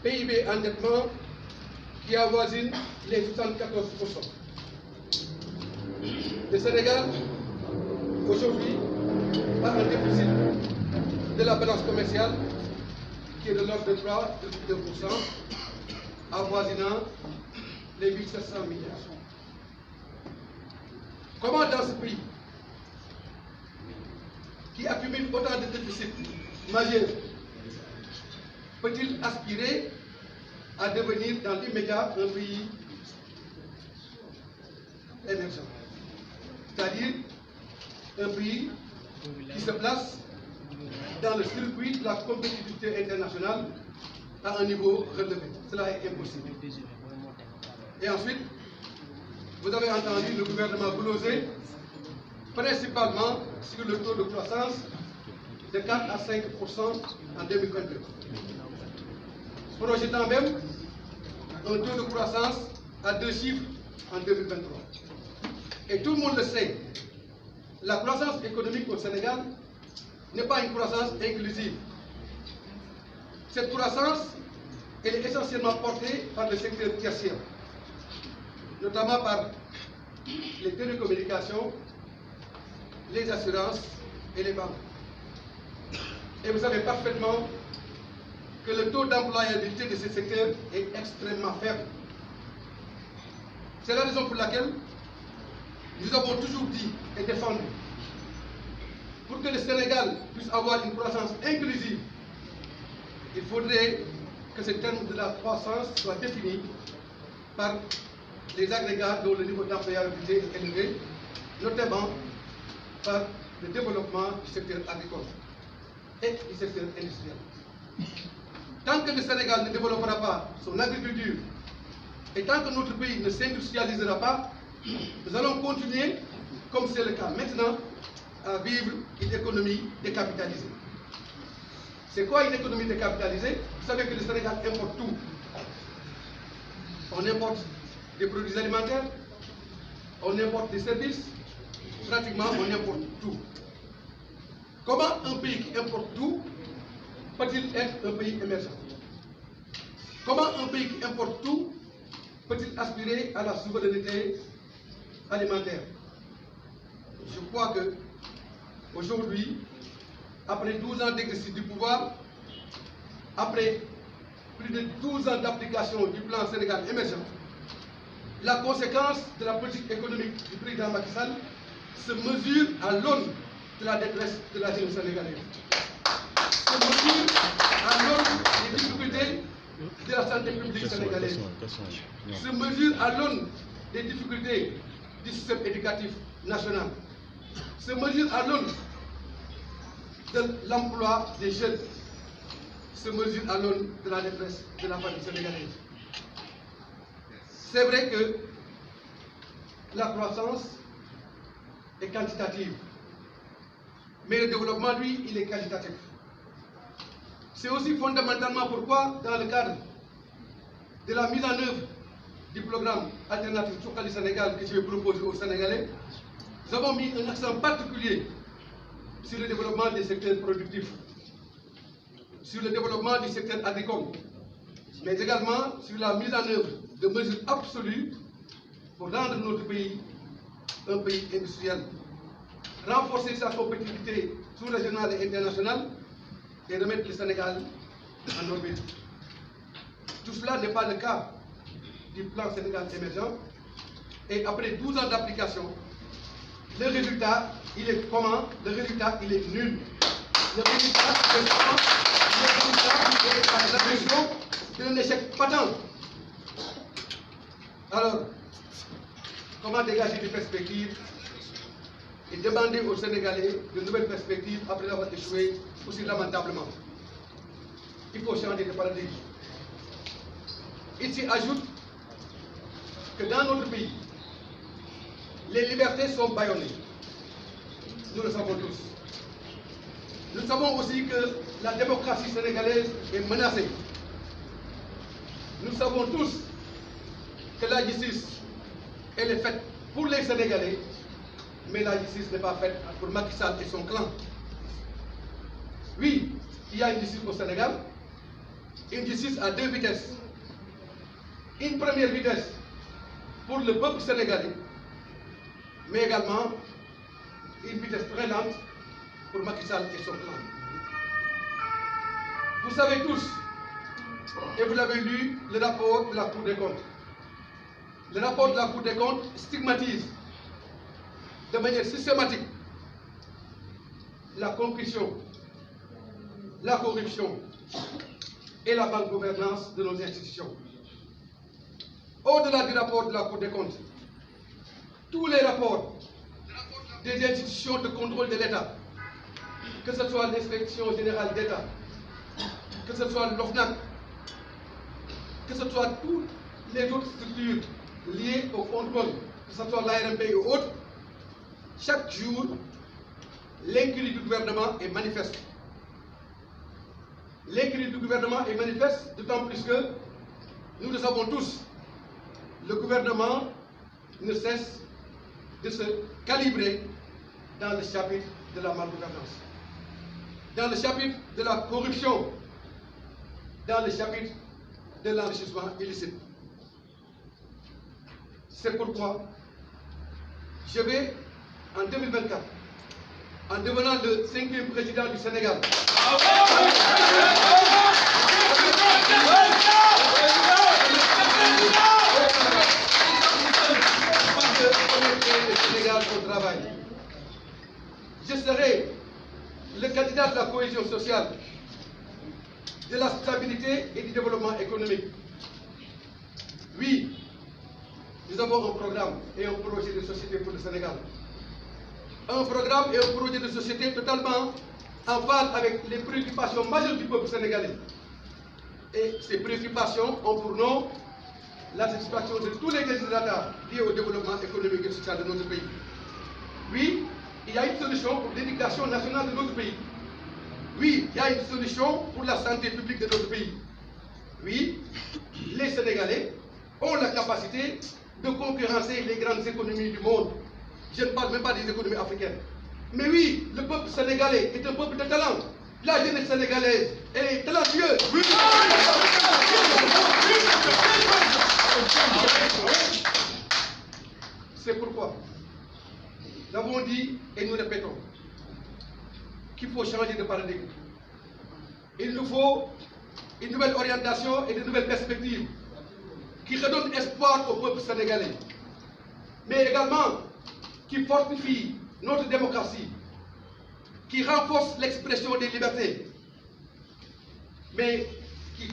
PIB endettement qui avoisine les 74%. Le Sénégal, aujourd'hui, a un déficit de la balance commerciale qui est de l'ordre de 3,2%, avoisinant les 1700 milliards. Comment dans ce pays qui accumule autant de déficits majeurs peut-il aspirer à devenir dans l'immédiat un pays émergent, c'est-à-dire un pays qui se place dans le circuit de la compétitivité internationale à un niveau relevé? Cela est impossible. Et ensuite, vous avez entendu le gouvernement gloser principalement sur le taux de croissance de 4 à 5% en 2022, projetant même un taux de croissance à 2 chiffres en 2023. Et tout le monde le sait, la croissance économique au Sénégal n'est pas une croissance inclusive. Cette croissance, elle est essentiellement portée par le secteur tertiaire, notamment par les télécommunications, les assurances et les banques. Et vous savez parfaitement que le taux d'employabilité de ces secteurs est extrêmement faible. C'est la raison pour laquelle nous avons toujours dit et défendu, pour que le Sénégal puisse avoir une croissance inclusive, il faudrait que ce terme de la croissance soit défini par les agrégats dont le niveau d'employabilité est élevé, notamment par le développement du secteur agricole et du secteur industriel. Tant que le Sénégal ne développera pas son agriculture et tant que notre pays ne s'industrialisera pas, nous allons continuer, comme c'est le cas maintenant, à vivre une économie décapitalisée. C'est quoi une économie décapitalisée? Vous savez que le Sénégal importe tout. On importe des produits alimentaires, on importe des services, pratiquement on importe tout. Comment un pays qui importe tout peut-il être un pays émergent? Comment un pays qui importe tout peut-il aspirer à la souveraineté alimentaire? Je crois que aujourd'hui, après 12 ans d'exercice du pouvoir, après plus de 12 ans d'application du plan Sénégal émergent, la conséquence de la politique économique du président Macky Sall se mesure à l'aune de la détresse de la jeunesse sénégalaise, se mesure à l'aune des difficultés de la santé publique sénégalaise, se mesure à l'aune des difficultés du système éducatif national, se mesure à l'aune de l'emploi des jeunes, se mesure à l'aune de la détresse de la famille sénégalaise. C'est vrai que la croissance est quantitative, mais le développement, lui, il est qualitatif. C'est aussi fondamentalement pourquoi, dans le cadre de la mise en œuvre du programme alternatif Suxali Sénégal que je vais proposer aux Sénégalais, nous avons mis un accent particulier sur le développement des secteurs productifs, sur le développement du secteur agricole, mais également sur la mise en œuvre de mesures absolues pour rendre notre pays un pays industriel, renforcer sa compétitivité sous-régionale et internationale et remettre le Sénégal en orbite. Tout cela n'est pas le cas du plan Sénégal émergent et après 12 ans d'application, le résultat, il est comment? Le résultat, il est nul. Le résultat, c'est comment? Le résultat est à l'impression d'un échec patent. Alors, comment dégager des perspectives et demander aux Sénégalais de nouvelles perspectives après avoir échoué aussi lamentablement? Il faut changer de paradigme. Il s'y ajoute que dans notre pays, les libertés sont bâillonnées. Nous le savons tous. Nous savons aussi que la démocratie sénégalaise est menacée. Nous savons tous que la justice, elle est faite pour les Sénégalais, mais la justice n'est pas faite pour Macky Sall et son clan. Oui, il y a une justice au Sénégal, une justice à deux vitesses. Une première vitesse pour le peuple sénégalais, mais également une vitesse très lente pour Macky Sall et son clan. Vous savez tous, et vous l'avez lu, le rapport de la Cour des comptes. Le rapport de la Cour des comptes stigmatise de manière systématique la concussion, la corruption et la malgouvernance de nos institutions. Au-delà du rapport de la Cour des comptes, tous les rapports des institutions de contrôle de l'État, que ce soit l'inspection générale d'État, que ce soit l'OFNAC, que ce soit toutes les autres structures liées au contrôle, que ce soit l'ARMP et autres, chaque jour, l'incurie du gouvernement est manifeste. L'incurie du gouvernement est manifeste, d'autant plus que, nous le savons tous, le gouvernement ne cesse de se calibrer dans le chapitre de la malgouvernance, dans le chapitre de la corruption, dans le chapitre de l'enrichissement illicite. C'est pourquoi je vais, en 2024, en devenant le 5e président du Sénégal, au travail. Je serai le candidat de la cohésion sociale, de la stabilité et du développement économique. Oui, nous avons un programme et un projet de société pour le Sénégal. Un programme et un projet de société totalement en phase avec les préoccupations majeures du peuple sénégalais. Et ces préoccupations ont pour nom la satisfaction de tous les desiderata liés au développement économique et social de notre pays. Oui, il y a une solution pour l'éducation nationale de notre pays. Oui, il y a une solution pour la santé publique de notre pays. Oui, les Sénégalais ont la capacité de concurrencer les grandes économies du monde. Je ne parle même pas des économies africaines. Mais oui, le peuple sénégalais est un peuple de talent. La jeunesse sénégalaise, elle est talentueuse. Oui. C'est pourquoi nous avons dit et nous répétons qu'il faut changer de paradigme. Il nous faut une nouvelle orientation et de nouvelles perspectives qui redonnent espoir au peuple sénégalais, mais également qui fortifient notre démocratie, qui renforcent l'expression des libertés, mais qui